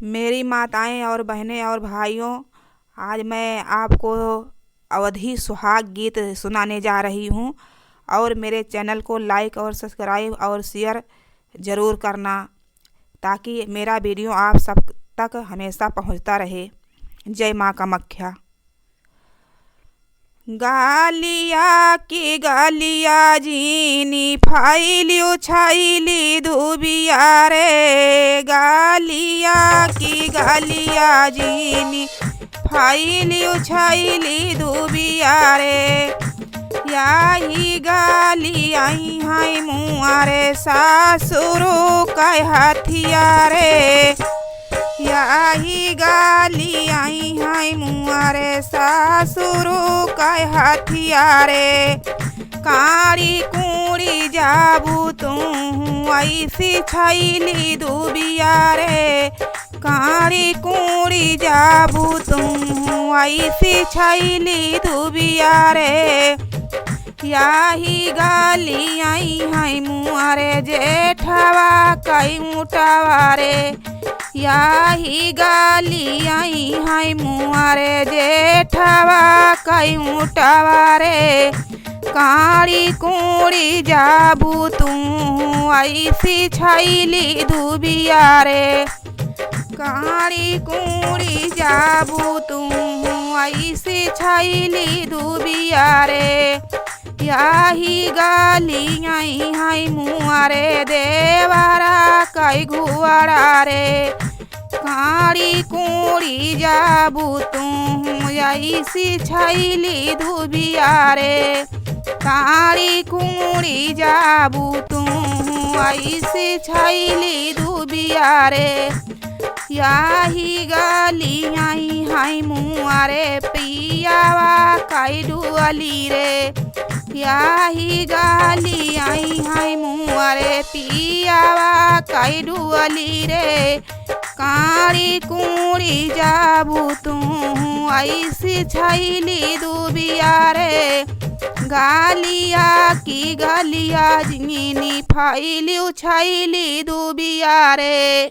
मेरी माताएं और बहनें और भाइयों, आज मैं आपको अवधी सुहाग गीत सुनाने जा रही हूँ। और मेरे चैनल को लाइक और सब्सक्राइब और शेयर ज़रूर करना, ताकि मेरा वीडियो आप सब तक हमेशा पहुँचता रहे। जय माँ कामाख्या। गालिया की गालिया जीनी फाइली उछाइली धुबिया रे। गालिया की गालिया जीनी फाइली उछाइली धुबिया रे। याही गाली आई हाय मुआरे सासुरु कै हथिया रे। याही गाली आई हाय मुआरे सासुरु कै हथिया रे। काड़ी कूड़ी जाबू तू ऐसी छैली दुबिया रे। काड़ी कूड़ी जाबू तू ऐसी छैली दुबिया रे। याही गाली आई हाय मुआरे जेठवा कै मुटावा रे। याही गाली आई हाय मुआरे जेठवा कै मुटावा रे। काड़ी कूड़ी जाबू तू ऐसी छैली धुबिया रे। काड़ी कूड़ी जाबू तू ऐसी छैली धुबिया रे। याही गाली आई हाय मुआरे देवारा कै घुआड़ा रे। काड़ी कूड़ी जाबू तू ऐसी छैली धुबिया रे। काड़ी कूड़ी जाबू तू ऐसी छैली धुबिया रे। याही गाली आई हाय मुआरे पियावा कै डुअली रे। याही गाली आई हाय मुआरे पियावा कै डुअली रे। काड़ी कूड़ी जाबू तू ऐसी छैली धुबिया रे। गालिया की गालिया जीनी फाइली उछाइली धुबिया रे।